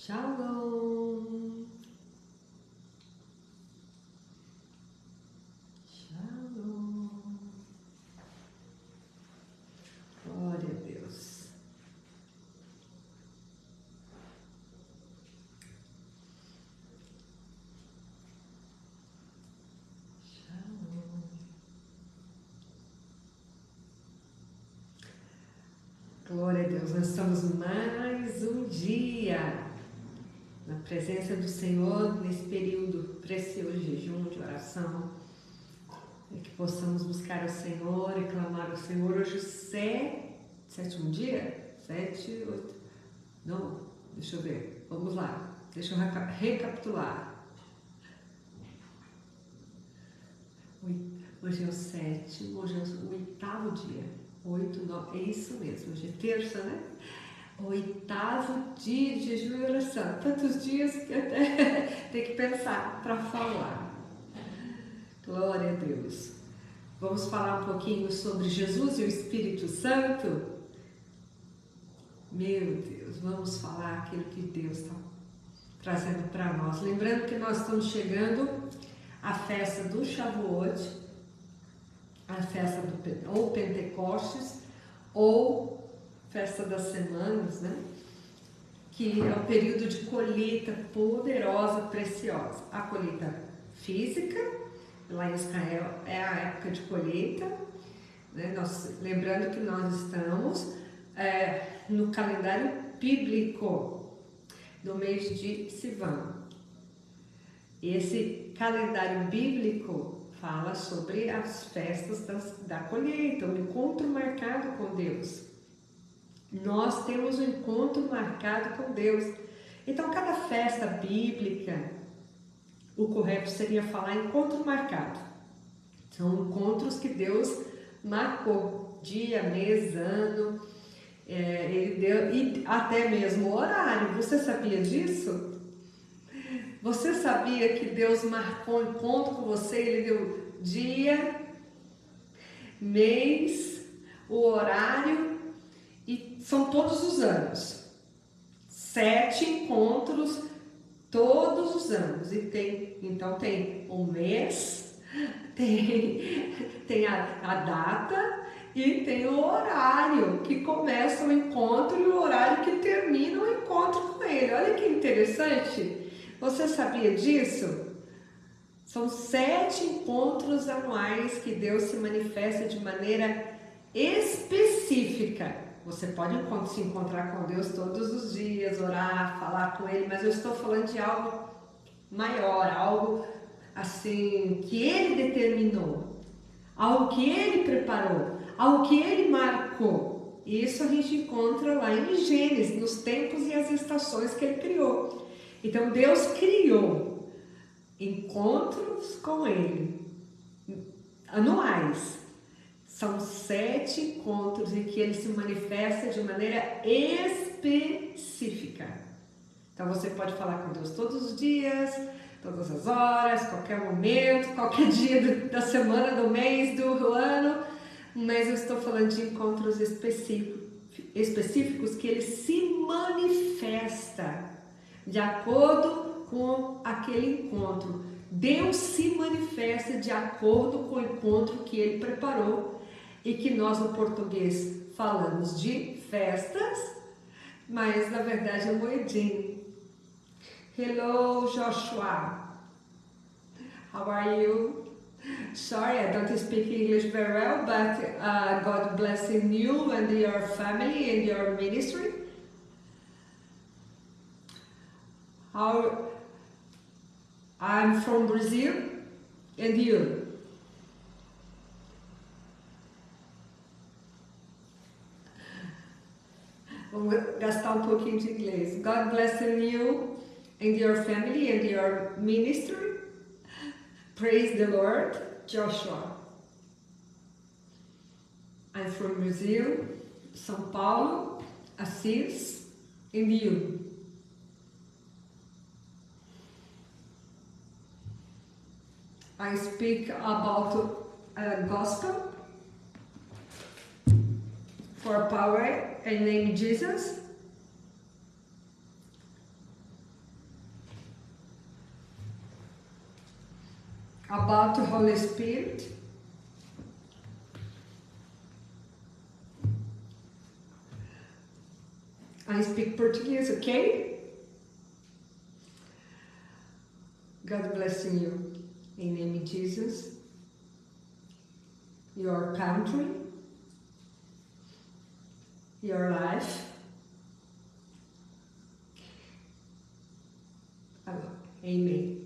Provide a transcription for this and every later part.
Shalom. Shalom. Glória a Deus. Shalom. Glória a Deus. Nós estamos mais um dia na presença do Senhor, nesse período precioso de jejum, de oração, e que possamos buscar o Senhor e clamar ao Senhor. Hoje sétimo dia? 7, 8, não, deixa eu ver, vamos lá, deixa eu recapitular. Hoje é o 7º, hoje é o 8º dia, 8, 9, é isso mesmo, hoje é terça, né? 8º dia de jejum e oração. Tantos dias que até tem que pensar para falar. Glória a Deus. Vamos falar um pouquinho sobre Jesus e o Espírito Santo? Meu Deus, vamos falar aquilo que Deus está trazendo para nós. Lembrando que nós estamos chegando à festa do Shavuot, a festa ou Pentecostes, ou Festa das Semanas, né? Que é um período de colheita poderosa, preciosa. A colheita física, lá em Israel é a época de colheita, né? Lembrando que nós estamos no calendário bíblico, no mês de Sivan. Esse calendário bíblico fala sobre as festas da colheita, o encontro marcado com Deus. Nós temos um encontro marcado com Deus. Então, cada festa bíblica, o correto seria falar encontro marcado. São encontros que Deus marcou, dia, mês, ano, Ele deu, e até mesmo horário. Você sabia disso? Você sabia que Deus marcou um encontro com você? Ele deu dia, mês, o horário. E são todos os anos, 7 encontros todos os anos. E então tem um mês, tem a data e tem o horário que começa o encontro e o horário que termina o encontro com ele. Olha que interessante, você sabia disso? São 7 encontros anuais que Deus se manifesta de maneira específica. Você pode se encontrar com Deus todos os dias, orar, falar com Ele, mas eu estou falando de algo maior, algo assim que Ele determinou, algo que Ele preparou, algo que Ele marcou. E isso a gente encontra lá em Gênesis, nos tempos e as estações que Ele criou. Então Deus criou encontros com Ele, anuais. São 7 encontros em que Ele se manifesta de maneira específica. Então você pode falar com Deus todos os dias, todas as horas, qualquer momento, qualquer dia da semana, do mês, do ano, mas eu estou falando de encontros específicos que Ele se manifesta de acordo com aquele encontro. Deus se manifesta de acordo com o encontro que Ele preparou e que nós no português falamos de festas, mas na verdade é Moedim. Hello, Joshua. How are you? Sorry, I don't speak English very well, but God blessing you and your family and your ministry. I'm from Brazil, and you? Vamos gastar um pouquinho de inglês. God bless you and your family and your ministry. Praise the Lord, Joshua. I'm from Brazil, São Paulo, Assis, and you? I speak about gospel for power and name Jesus. about the Holy Spirit. I speak Portuguese, okay? God blessing you in the name of Jesus. Your country, your life. Amém.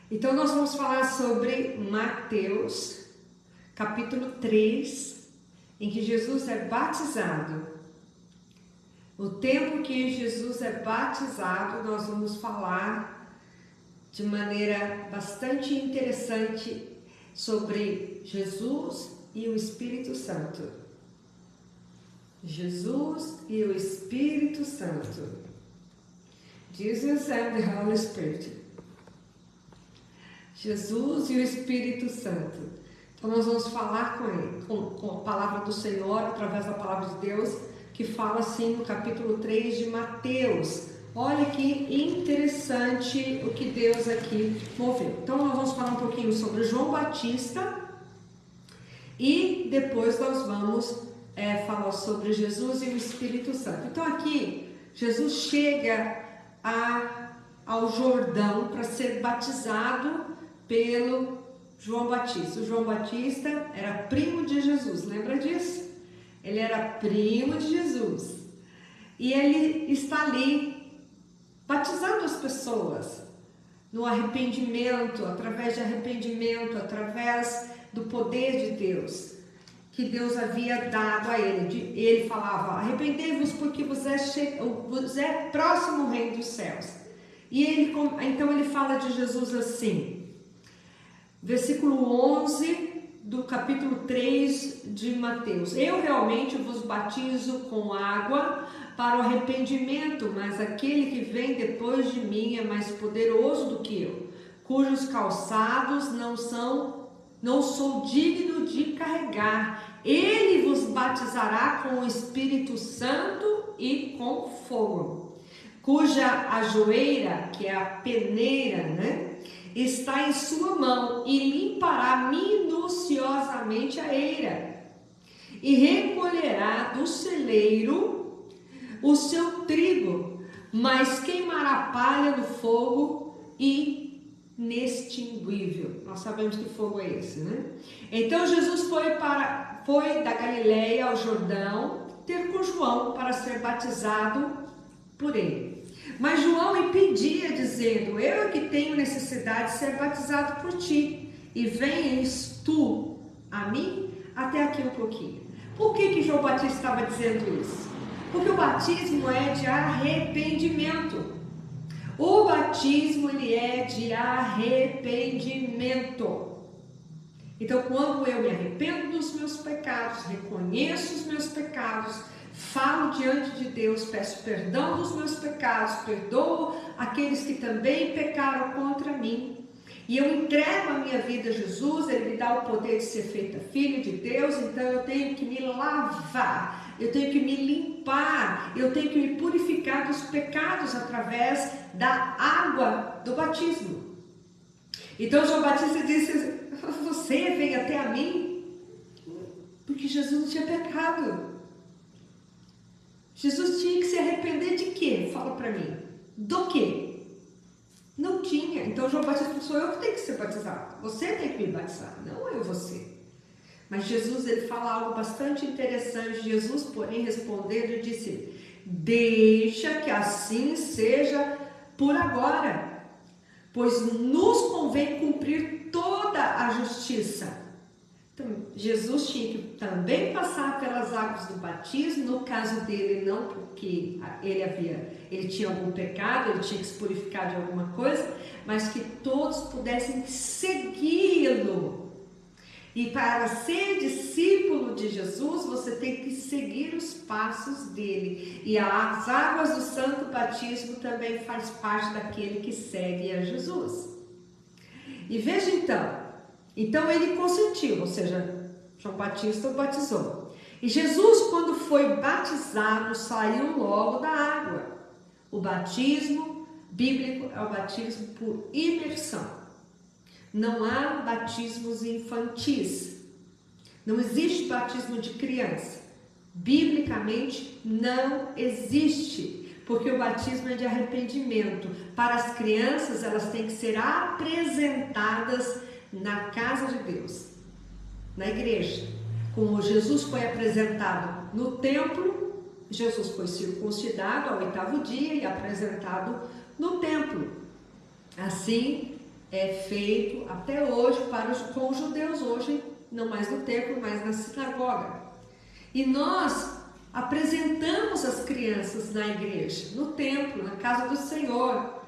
Então nós vamos falar sobre Mateus, capítulo 3, em que Jesus é batizado. O tempo que Jesus é batizado, nós vamos falar de maneira bastante interessante sobre Jesus e o Espírito Santo. Jesus e o Espírito Santo. Jesus and the Holy Spirit. Jesus e o Espírito Santo. Então nós vamos falar com ele, com a palavra do Senhor, através da palavra de Deus, que fala assim no capítulo 3 de Mateus. Olha que interessante o que Deus aqui moveu. Então nós vamos falar um pouquinho sobre João Batista e depois nós vamos falar sobre Jesus e o Espírito Santo. Então aqui Jesus chega ao Jordão para ser batizado pelo João Batista. O João Batista era primo de Jesus, lembra disso? Ele era primo de Jesus. E ele está ali batizando as pessoas no arrependimento, através de arrependimento, através do poder de Deus, que Deus havia dado a ele. Ele falava: arrependei-vos porque vos é próximo o reino dos céus. E então ele fala de Jesus assim, versículo 11 do capítulo 3 de Mateus: eu realmente vos batizo com água para o arrependimento, mas aquele que vem depois de mim é mais poderoso do que eu, cujos calçados não sou digno de carregar. Ele vos batizará com o Espírito Santo e com fogo, cuja ajoeira, que é a peneira, está em sua mão, e limpará minuciosamente a eira, e recolherá do celeiro o seu trigo, mas queimará palha no fogo inextinguível. Nós sabemos que fogo é esse, né? Então Jesus foi da Galileia ao Jordão ter com João para ser batizado por ele. Mas João impedia, dizendo: eu é que tenho necessidade de ser batizado por ti, e vens tu a mim? Até aqui um pouquinho. Por que João Batista estava dizendo isso? Porque o batismo é de arrependimento. O batismo, ele é de arrependimento. Então, quando eu me arrependo dos meus pecados, reconheço os meus pecados, falo diante de Deus, peço perdão dos meus pecados, perdoo aqueles que também pecaram contra mim, e eu entrego a minha vida a Jesus, ele me dá o poder de ser feita filho de Deus. Então eu tenho que me lavar, eu tenho que me limpar, eu tenho que me purificar dos pecados através da água do batismo. Então João Batista disse: você vem até a mim? Porque Jesus não tinha pecado. Jesus tinha que se arrepender de quê? Fala para mim. Do quê? Não tinha. Então João Batista falou: sou eu que tenho que ser batizado. Você tem que me batizar, não eu, você. Mas Jesus, ele fala algo bastante interessante. Jesus, porém, respondendo, disse: deixa que assim seja por agora, pois nos convém cumprir toda a justiça. Então, Jesus tinha que também passar pelas águas do batismo. No caso dele, não, porque ele tinha algum pecado, ele tinha que se purificar de alguma coisa, mas que todos pudessem segui-lo. E para ser discípulo de Jesus, você tem que seguir os passos dele. E as águas do santo batismo também faz parte daquele que segue a Jesus. E veja então ele consentiu, ou seja, João Batista o batizou. E Jesus, quando foi batizado, saiu logo da água. O batismo bíblico é o batismo por imersão. Não há batismos infantis. Não existe batismo de criança. Biblicamente não existe, porque o batismo é de arrependimento. Para as crianças, elas têm que ser apresentadas na casa de Deus, na igreja. Como Jesus foi apresentado no templo, Jesus foi circuncidado ao 8º dia e apresentado no templo. Assim é feito até hoje com os judeus, hoje não mais no templo, mas na sinagoga. E nós apresentamos as crianças na igreja, no templo, na casa do Senhor,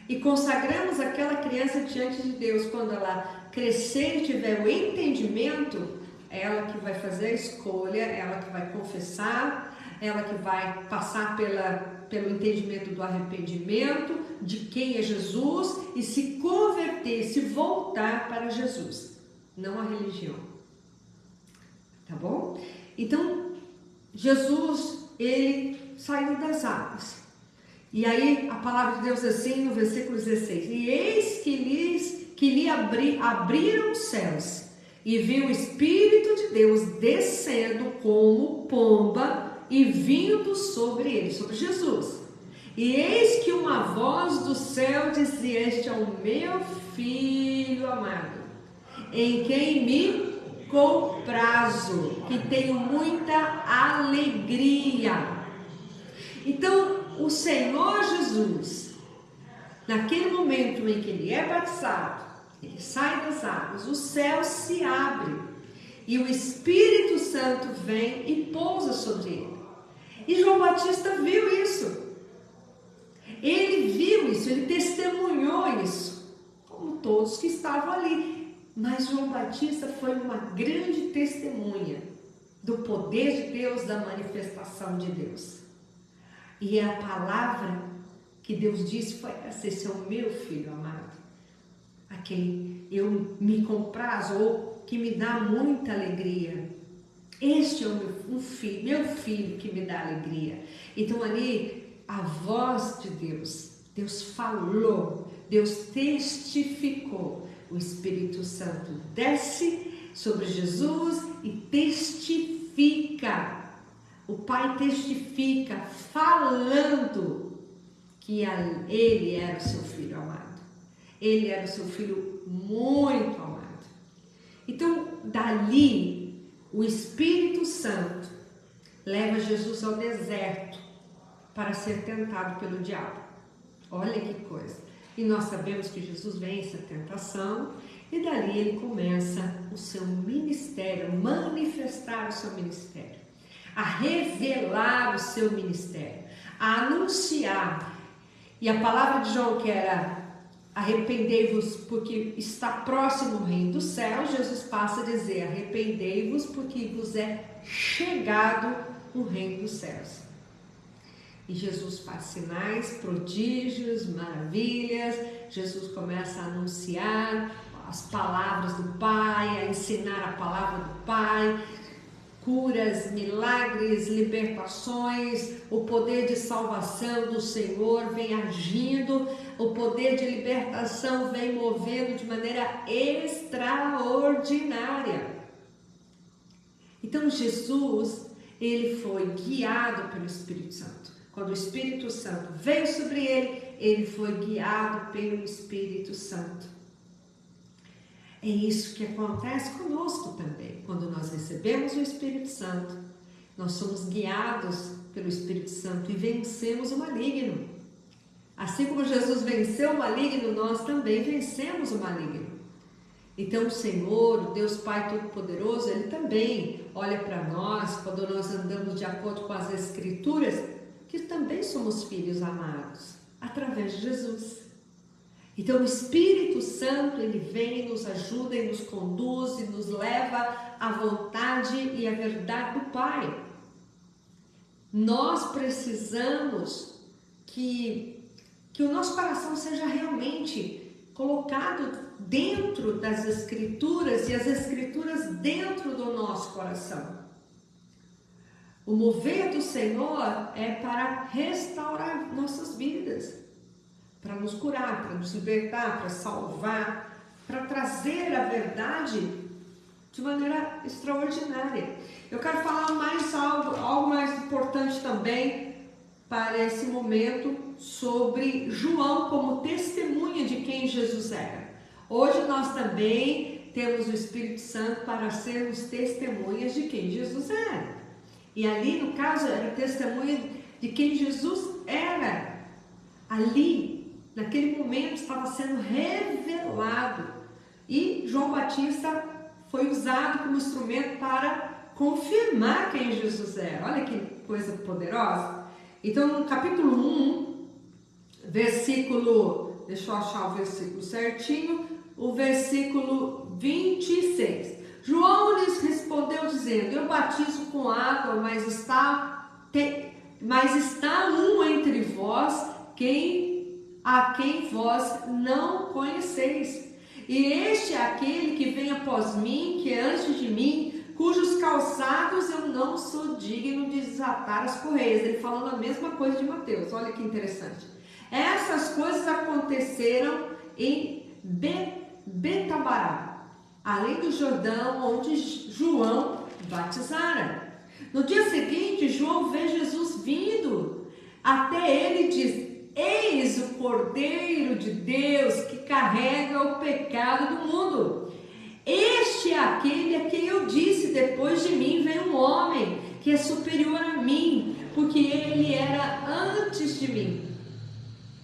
e consagramos aquela criança diante de Deus. Quando ela crescer e tiver o entendimento, ela que vai fazer a escolha, ela que vai confessar, ela que vai passar pelo entendimento do arrependimento, de quem é Jesus, e se converter, se voltar para Jesus, não a religião. Tá bom? Então, Jesus, ele saiu das águas. E aí, a palavra de Deus assim, no versículo 16: E eis que lhe abriram os céus, e viu o Espírito de Deus descendo como pomba e vindo sobre ele, sobre Jesus. E eis que uma voz do céu dizia: Este é o meu Filho amado, em quem me comprazo, que tenho muita alegria. Então, o Senhor Jesus, naquele momento em que ele é batizado, ele sai das águas, o céu se abre e o Espírito Santo vem e pousa sobre ele. E João Batista viu isso. Ele viu isso, ele testemunhou isso, como todos que estavam ali. Mas João Batista foi uma grande testemunha do poder de Deus, da manifestação de Deus. E a palavra que Deus disse foi essa: esse é o meu Filho amado, a quem eu me comprazo, ou que me dá muita alegria. Este é o meu filho que me dá alegria. Então ali, a voz de Deus, Deus falou, Deus testificou. O Espírito Santo desce sobre Jesus e testifica. O Pai testifica, falando que ele era o seu Filho amado. Ele era o seu Filho muito amado. Então, dali, o Espírito Santo leva Jesus ao deserto para ser tentado pelo diabo. Olha que coisa. E nós sabemos que Jesus vence a tentação e dali ele começa o seu ministério, a manifestar o seu ministério, a revelar o seu ministério, a anunciar. E a palavra de João, que era: arrependei-vos porque está próximo o reino dos céus, Jesus passa a dizer: arrependei-vos porque vos é chegado o reino dos céus. E Jesus faz sinais, prodígios, maravilhas. Jesus começa a anunciar as palavras do Pai, a ensinar a palavra do Pai, curas, milagres, libertações, o poder de salvação do Senhor vem agindo, o poder de libertação vem movendo de maneira extraordinária. Então Jesus, ele foi guiado pelo Espírito Santo. Quando o Espírito Santo veio sobre ele, ele foi guiado pelo Espírito Santo. É isso que acontece conosco também. Quando nós recebemos o Espírito Santo, nós somos guiados pelo Espírito Santo e vencemos o maligno. Assim como Jesus venceu o maligno, nós também vencemos o maligno. Então o Senhor, o Deus Pai Todo-Poderoso, Ele também olha para nós, quando nós andamos de acordo com as Escrituras, que também somos filhos amados, através de Jesus. Então o Espírito Santo, ele vem, nos ajuda e nos conduz e nos leva à vontade e à verdade do Pai. Nós precisamos que o nosso coração seja realmente colocado dentro das Escrituras e as Escrituras dentro do nosso coração. O mover do Senhor é para restaurar nossas vidas, para nos curar, para nos libertar, para salvar, para trazer a verdade de maneira extraordinária. Eu quero falar mais algo mais importante também para esse momento sobre João como testemunha de quem Jesus era. Hoje nós também temos o Espírito Santo para sermos testemunhas de quem Jesus era. E ali, no caso, era testemunha de quem Jesus era. Ali, naquele momento, estava sendo revelado. E João Batista foi usado como instrumento para confirmar quem Jesus era. Olha que coisa poderosa. Então, no capítulo 1, versículo, deixa eu achar o versículo certinho, o versículo 26. João lhes respondeu dizendo: eu batizo com água, mas está um entre vós a quem vós não conheceis. E este é aquele que vem após mim, que é antes de mim, cujos calçados eu não sou digno de desatar as correias. Ele falando a mesma coisa de Mateus. Olha que interessante. Essas coisas aconteceram em Betabará, além do Jordão, onde João batizara. No dia seguinte, João vê Jesus vindo até ele e diz: eis o Cordeiro de Deus que carrega o pecado do mundo. Este é aquele a quem eu disse: depois de mim vem um homem que é superior a mim, porque ele era antes de mim.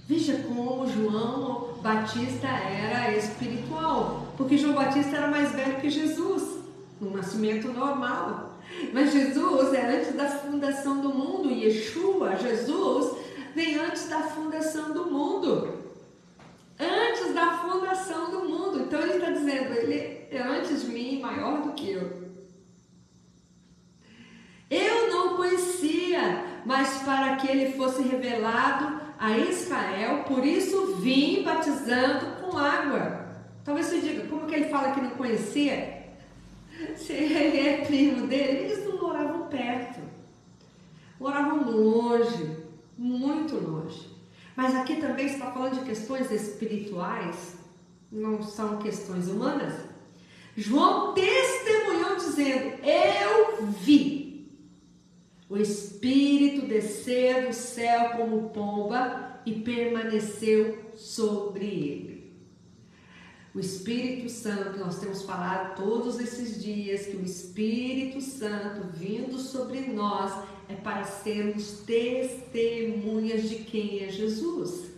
Veja como João Batista era espiritual, porque João Batista era mais velho que Jesus, no nascimento normal. Mas Jesus é antes da fundação do mundo. Yeshua, Jesus, vem antes da fundação do mundo. Antes da fundação do mundo. Então ele está dizendo: ele é antes de mim, maior do que eu. Eu não conhecia, mas para que ele fosse revelado a Israel, por isso vim batizando com água. Talvez você diga: como que ele fala que não conhecia? Se ele é primo dele, eles não moravam perto, moravam longe, muito longe. Mas aqui também está falando de questões espirituais, não são questões humanas. João testemunhou dizendo: eu vi o Espírito descer do céu como pomba e permaneceu sobre ele. O Espírito Santo, nós temos falado todos esses dias que o Espírito Santo vindo sobre nós é para sermos testemunhas de quem é Jesus.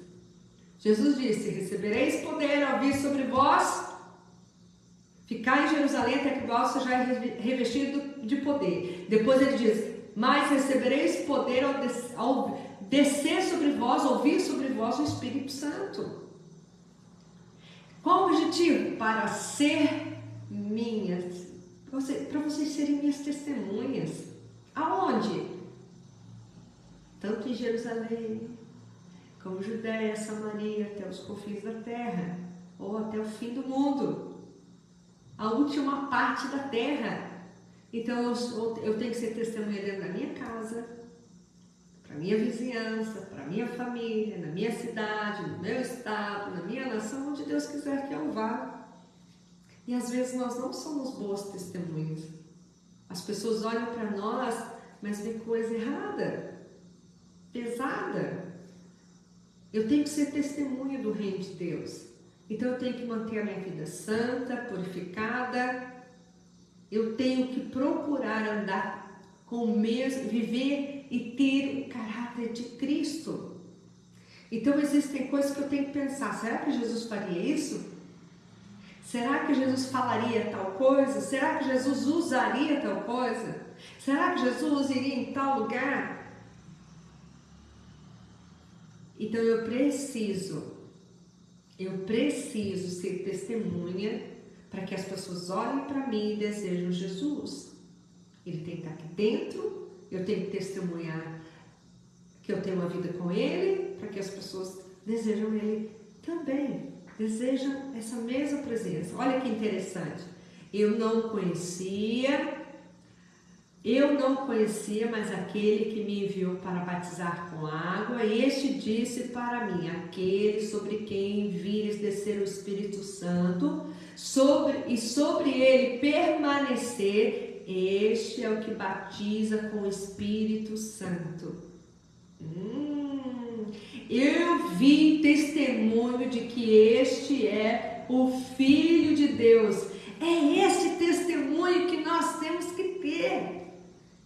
Jesus disse: recebereis poder ao vir sobre vós, ficar em Jerusalém até que vós sejais revestido de poder. Depois ele diz: mas recebereis poder ao descer sobre vós, ouvir sobre vós o Espírito Santo. Qual o objetivo? Para ser minhas, para vocês serem minhas testemunhas. Aonde? Tanto em Jerusalém, como Judéia, Samaria, até os confins da terra, ou até o fim do mundo, a última parte da terra. Então eu tenho que ser testemunha dentro da minha casa, para minha vizinhança, para minha família, na minha cidade, no meu estado, na minha nação, onde Deus quiser que eu vá. E às vezes nós não somos boas testemunhas. As pessoas olham para nós, mas vê coisa errada, pesada. Eu tenho que ser testemunha do reino de Deus. Então eu tenho que manter a minha vida santa, purificada. Eu tenho que procurar andar com o mesmo, viver e ter o caráter de Cristo. Então existem coisas que eu tenho que pensar: será que Jesus faria isso? Será que Jesus falaria tal coisa? Será que Jesus usaria tal coisa? Será que Jesus iria em tal lugar? Então eu preciso ser testemunha para que as pessoas olhem para mim e desejam Jesus. Ele tem que estar aqui dentro, eu tenho que testemunhar que eu tenho uma vida com Ele, para que as pessoas desejam Ele também, desejam essa mesma presença. Olha que interessante, eu não conhecia, Eu não conhecia, mas aquele que me enviou para batizar com água, este disse para mim: aquele sobre quem vires descer o Espírito Santo, sobre ele permanecer, este é o que batiza com o Espírito Santo. Eu vi testemunho de que este é o Filho de Deus. É esse testemunho que nós temos que ter.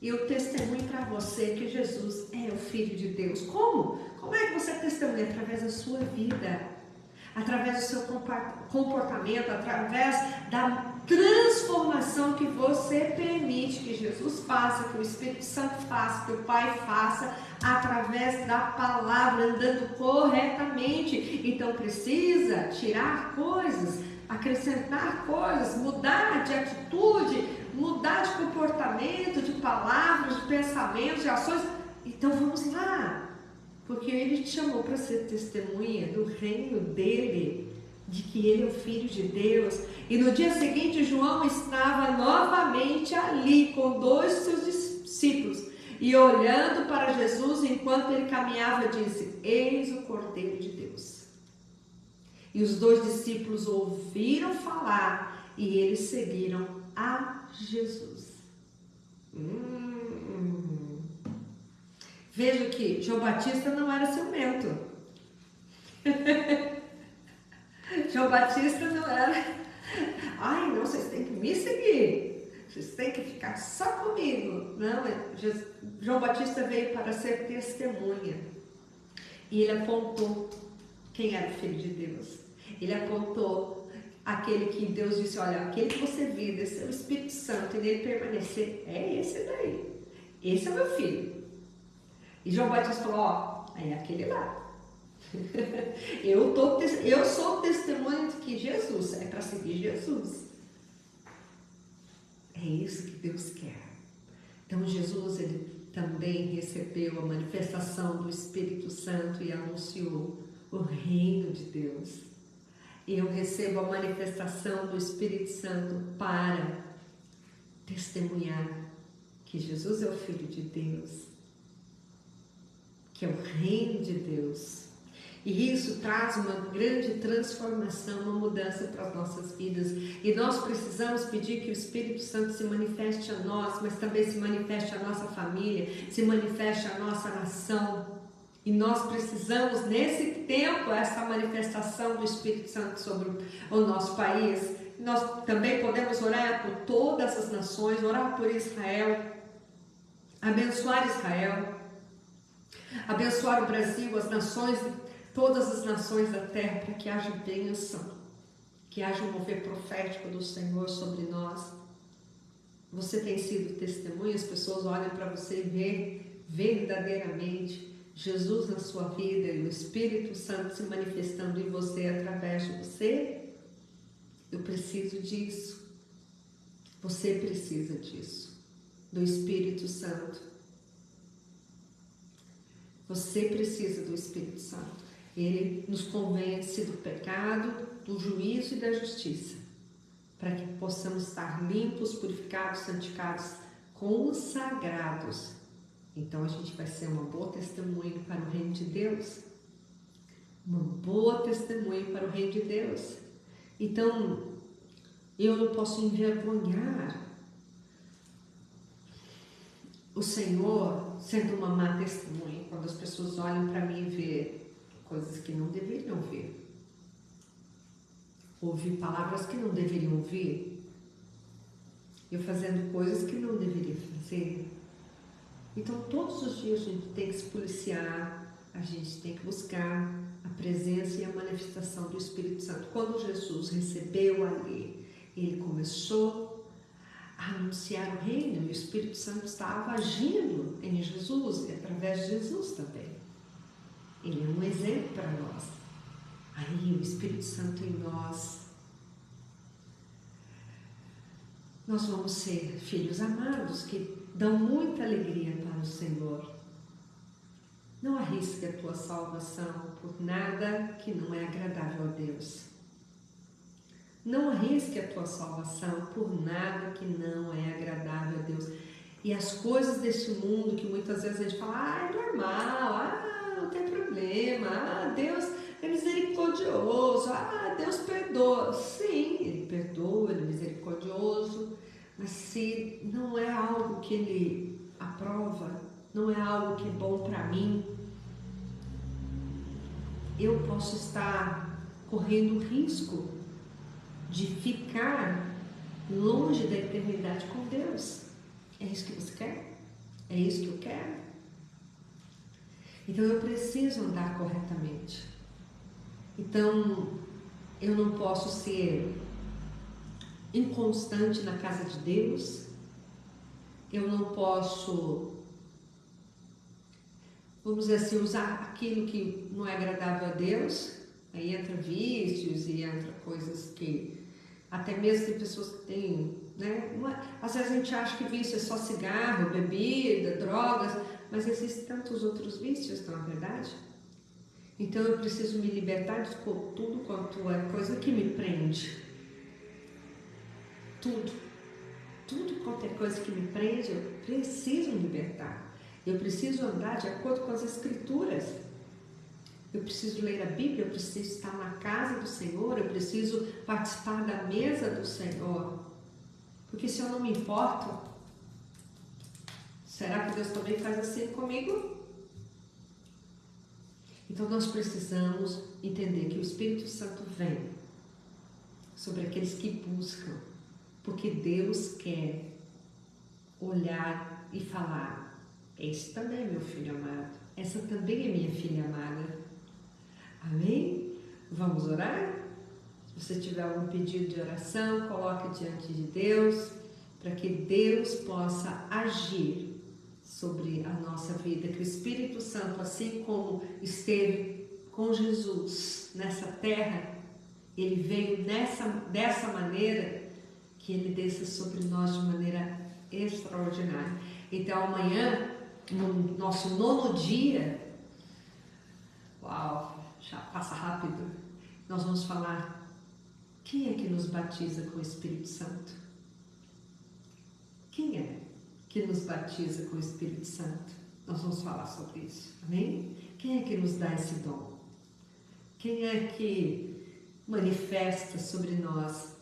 E eu testemunho para você que Jesus é o Filho de Deus. Como? Como é que você testemunha? Através da sua vida, através do seu comportamento, através da transformação que você permite que Jesus faça, que o Espírito Santo faça, que o Pai faça, através da palavra, andando corretamente. Então precisa tirar coisas, acrescentar coisas, mudar de atitude, mudar de comportamento, de palavras, de pensamentos, de ações. Então vamos lá, porque ele te chamou para ser testemunha do reino dele, de que ele é o Filho de Deus. E no dia seguinte João estava novamente ali com 2 de seus discípulos, e olhando para Jesus enquanto ele caminhava, disse: eis o Cordeiro de Deus. E os 2 discípulos ouviram falar e eles seguiram a Jesus. Veja que João Batista não era ciumento. João Batista não era: ai, não, vocês têm que me seguir, vocês têm que ficar só comigo. Não, João Batista veio para ser testemunha. E ele apontou quem era o Filho de Deus. Ele apontou aquele que Deus disse: olha, aquele que você viu, esse é o Espírito Santo, e nele permanecer, é esse daí. Esse é o meu filho. E João Batista falou: ó, é aquele lá. Eu sou testemunha de que Jesus é para seguir Jesus. É isso que Deus quer. Então Jesus, ele também recebeu a manifestação do Espírito Santo e anunciou o reino de Deus. Eu recebo a manifestação do Espírito Santo para testemunhar que Jesus é o Filho de Deus, que é o reino de Deus. E isso traz uma grande transformação, uma mudança para as nossas vidas. E nós precisamos pedir que o Espírito Santo se manifeste a nós, mas também se manifeste a nossa família, se manifeste a nossa nação. E nós precisamos, nesse tempo, essa manifestação do Espírito Santo sobre o nosso país. Nós também podemos orar por todas as nações, orar por Israel, abençoar Israel, abençoar o Brasil, as nações, todas as nações da terra, para que haja bênção, que haja um mover profético do Senhor sobre nós. Você tem sido testemunha, as pessoas olham para você e veem verdadeiramente Jesus na sua vida e o Espírito Santo se manifestando em você através de você. Eu preciso disso. Você precisa disso, do Espírito Santo. Você precisa do Espírito Santo. Ele nos convence do pecado, do juízo e da justiça, para que possamos estar limpos, purificados, santificados, consagrados. Então a gente vai ser uma boa testemunha para o reino de Deus. Uma boa testemunha para o reino de Deus. Então, eu não posso envergonhar o Senhor sendo uma má testemunha, quando as pessoas olham para mim e vê coisas que não deveriam ver, ouvir palavras que não deveriam ouvir, eu fazendo coisas que não deveria fazer. Então todos os dias a gente tem que se policiar, a gente tem que buscar a presença e a manifestação do Espírito Santo. Quando Jesus recebeu ali, ele começou a anunciar o reino, e o Espírito Santo estava agindo em Jesus e através de Jesus também. Ele é um exemplo para nós. Aí o Espírito Santo em nós, nós vamos ser filhos amados que dão muita alegria para o Senhor. Não arrisque a tua salvação por nada que não é agradável a Deus. Não arrisque a tua salvação por nada que não é agradável a Deus. E as coisas desse mundo que muitas vezes a gente fala, é normal, não tem problema, Deus é misericordioso, Deus perdoa. Sim, Ele perdoa, Ele é misericordioso, mas se não é algo que Ele aprova, não é algo que é bom para mim, eu posso estar correndo risco de ficar longe da eternidade com Deus. É isso que você quer? É isso que eu quero? Então eu preciso andar corretamente. Então eu não posso ser inconstante na casa de Deus. Eu não posso, vamos dizer assim, usar aquilo que não é agradável a Deus. Aí entra vícios e entra coisas que até mesmo tem pessoas que têm, né? Às vezes a gente acha que vício é só cigarro, bebida, drogas, mas existem tantos outros vícios, não é verdade? Então eu preciso me libertar de tudo quanto é coisa que me prende. Tudo quanto é coisa que me prende, eu preciso me libertar. Eu preciso andar de acordo com as Escrituras. Eu preciso ler a Bíblia, eu preciso estar na casa do Senhor, eu preciso participar da mesa do Senhor. Porque se eu não me importo, será que Deus também faz assim comigo? Então nós precisamos entender que o Espírito Santo vem sobre aqueles que buscam, porque Deus quer olhar e falar, esse também é meu filho amado, essa também é minha filha amada. Amém? Vamos orar? Se você tiver algum pedido de oração, coloque diante de Deus, para que Deus possa agir sobre a nossa vida, que o Espírito Santo, assim como esteve com Jesus nessa terra, ele veio dessa maneira, que ele desça sobre nós de maneira extraordinária. Então amanhã, no nosso 9º dia, uau, já passa rápido, nós vamos falar quem é que nos batiza com o Espírito Santo? Quem é que nos batiza com o Espírito Santo? Nós vamos falar sobre isso, amém? Quem é que nos dá esse dom? Quem é que manifesta sobre nós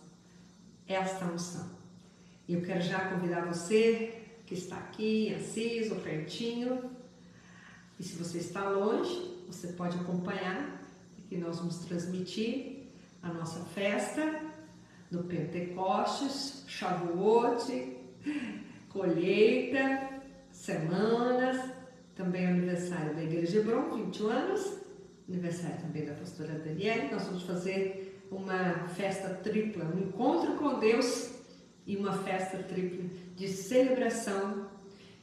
esta unção? Eu quero já convidar você que está aqui, Assis ou pertinho, e se você está longe, você pode acompanhar, que nós vamos transmitir a nossa festa do Pentecostes, Shavuot, colheita, semanas, também aniversário da Igreja Hebron, 21 anos, aniversário também da pastora Daniele. Nós vamos fazer uma festa tripla, um encontro com Deus e uma festa tripla de celebração,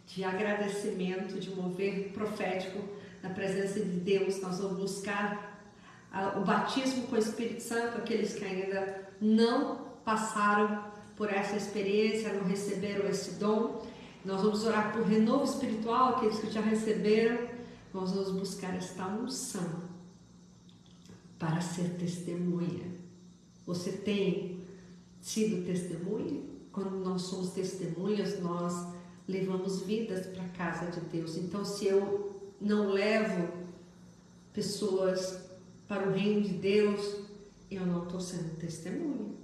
de agradecimento, de mover profético na presença de Deus. Nós vamos buscar o batismo com o Espírito Santo, aqueles que ainda não passaram por essa experiência, não receberam esse dom. Nós vamos orar por renovo espiritual, aqueles que já receberam. Nós vamos buscar esta unção para ser testemunha. Você tem sido testemunha? Quando nós somos testemunhas, nós levamos vidas para a casa de Deus. Então, se eu não levo pessoas para o reino de Deus, eu não estou sendo testemunha.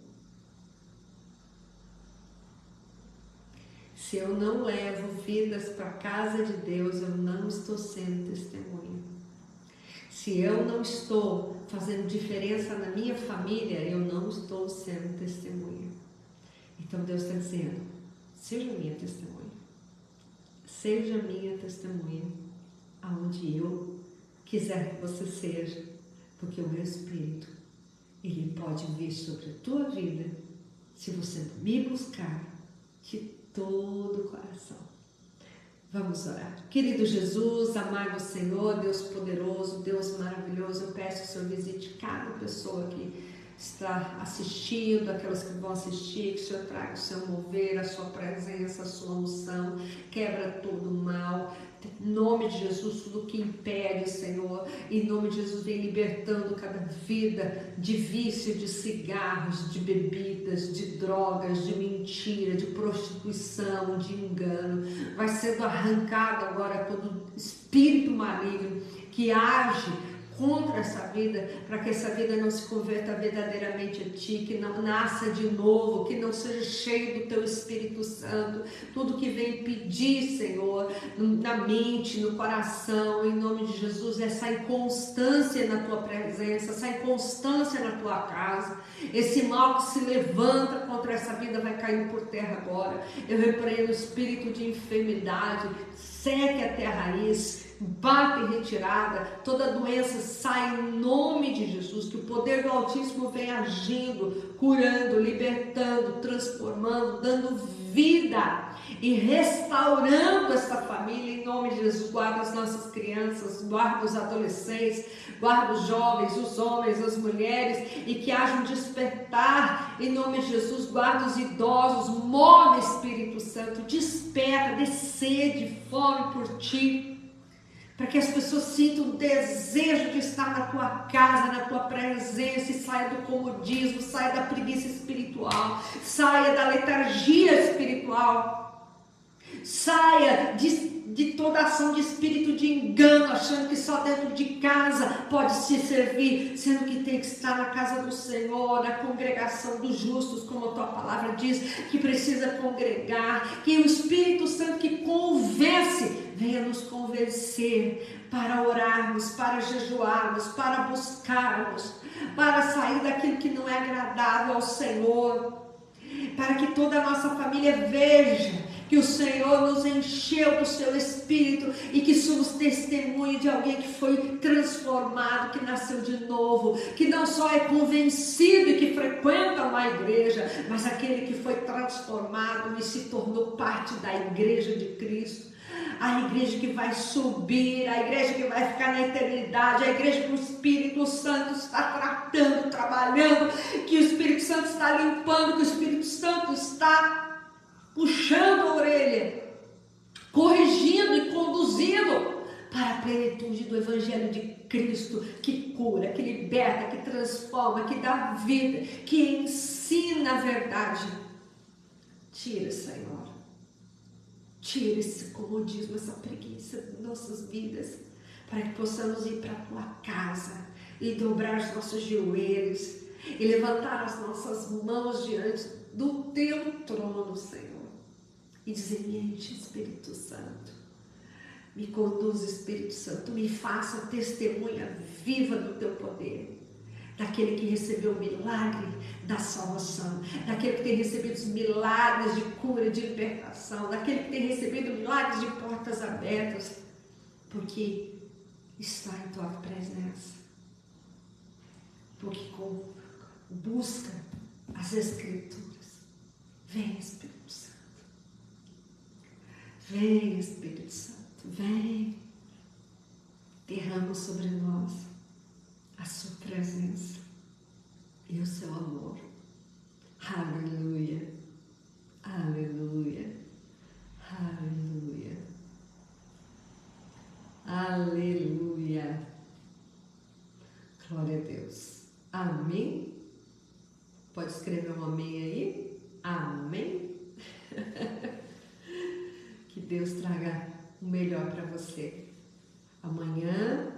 Se eu não levo vidas para a casa de Deus, eu não estou sendo testemunha. Se eu não estou fazendo diferença na minha família, eu não estou sendo testemunha. Então Deus está dizendo, seja minha testemunha. Seja minha testemunha aonde eu quiser que você seja. Porque o meu Espírito, ele pode vir sobre a tua vida se você me buscar de todo o coração. Vamos orar. Querido Jesus, amado Senhor, Deus poderoso, Deus maravilhoso, eu peço que o Senhor visite cada pessoa aqui está assistindo, aquelas que vão assistir, que o Senhor traga o seu mover, a sua presença, a sua unção, quebra todo o mal. Em nome de Jesus, tudo que impede, Senhor, em nome de Jesus, vem libertando cada vida de vício, de cigarros, de bebidas, de drogas, de mentira, de prostituição, de engano. Vai sendo arrancado agora todo espírito maligno que age contra essa vida, para que essa vida não se converta verdadeiramente a Ti, que não nasça de novo, que não seja cheio do Teu Espírito Santo, tudo que vem impedir, Senhor, na mente, no coração, em nome de Jesus, essa inconstância na Tua presença, essa inconstância na Tua casa, esse mal que se levanta contra essa vida vai caindo por terra agora. Eu repreendo o espírito de enfermidade, seque até a raiz, bata em retirada, toda doença sai em nome de Jesus, que o poder do Altíssimo vem agindo, curando, libertando, transformando, dando vida e restaurando essa família em nome de Jesus. Guarda as nossas crianças, guarda os adolescentes, guarda os jovens, os homens, as mulheres, e que haja um despertar em nome de Jesus. Guarda os idosos, move Espírito Santo, desperta, dê sede, fome por Ti, para que as pessoas sintam o desejo de estar na Tua casa, na Tua presença, e saia do comodismo, saia da preguiça espiritual, saia da letargia espiritual, saia de toda ação de espírito de engano, achando que só dentro de casa pode se servir, sendo que tem que estar na casa do Senhor, na congregação dos justos, como a Tua palavra diz, que precisa congregar, que o Espírito Santo que convence, venha nos convencer para orarmos, para jejuarmos, para buscarmos, para sair daquilo que não é agradável ao Senhor, para que toda a nossa família veja que o Senhor nos encheu do seu Espírito e que somos testemunho de alguém que foi transformado, que nasceu de novo, que não só é convencido e que frequenta uma igreja, mas aquele que foi transformado e se tornou parte da igreja de Cristo. A igreja que vai subir, a igreja que vai ficar na eternidade, a igreja que o Espírito Santo está tratando, trabalhando, que o Espírito Santo está limpando, que o Espírito Santo está puxando a orelha, corrigindo e conduzindo para a plenitude do Evangelho de Cristo, que cura, que liberta, que transforma, que dá vida, que ensina a verdade. Tira, Senhor. Tira esse comodismo, essa preguiça de nossas vidas, para que possamos ir para a Tua casa e dobrar os nossos joelhos e levantar as nossas mãos diante do Teu trono, Senhor, e dizer: me enche, Espírito Santo, me conduz, Espírito Santo, me faça testemunha viva do Teu poder, daquele que recebeu o milagre da salvação, daquele que tem recebido os milagres de cura, de libertação, daquele que tem recebido milagres de portas abertas, porque está em Tua presença, porque busca as Escrituras. Vem, Espírito Santo, vem, Espírito Santo, vem, derrama sobre nós a Sua presença e o Seu amor. Aleluia, aleluia, aleluia, aleluia. Glória a Deus. Amém? Pode escrever um amém aí? Amém? Que Deus traga o melhor para você. Amanhã,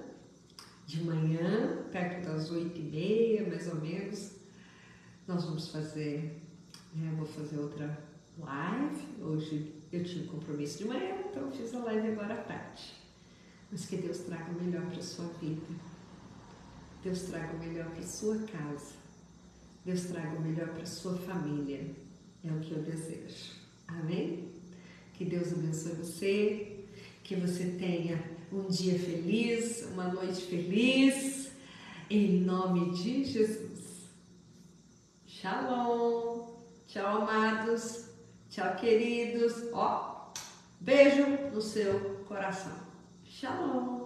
de manhã, perto das 8h30, mais ou menos, nós vamos fazer, eu vou fazer outra live. Hoje eu tive compromisso de manhã, então eu fiz a live agora à tarde. Mas que Deus traga o melhor para a sua vida. Deus traga o melhor para a sua casa. Deus traga o melhor para a sua família. É o que eu desejo. Amém? Que Deus abençoe você, que você tenha um dia feliz, uma noite feliz, em nome de Jesus. Shalom, tchau, amados, tchau, queridos, beijo no seu coração. Shalom.